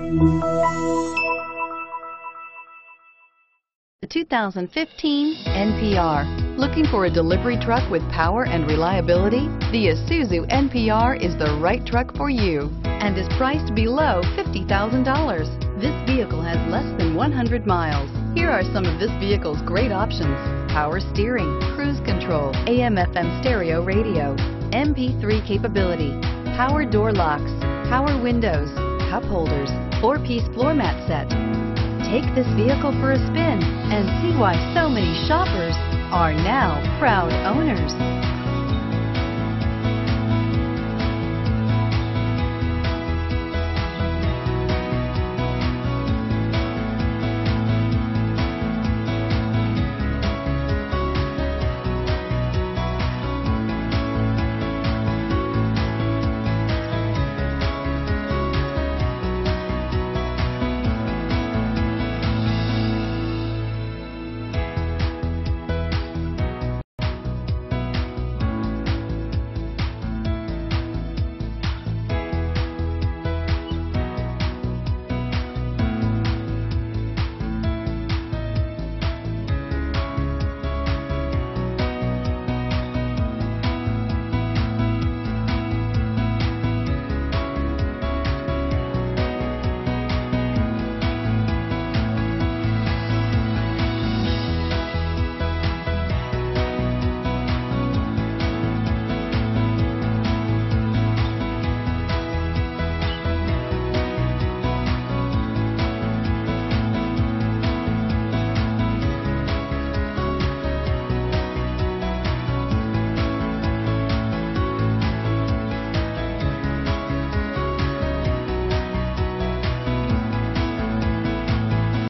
The 2015 NPR. Looking for a delivery truck with power and reliability? The Isuzu NPR is the right truck for you and is priced below $50,000. This vehicle has less than 100 miles. Here are some of this vehicle's great options: power steering, cruise control, AM/FM stereo radio, MP3 capability, power door locks, power windows, cup holders, 4-piece floor mat set. Take this vehicle for a spin and see why so many shoppers are now proud owners.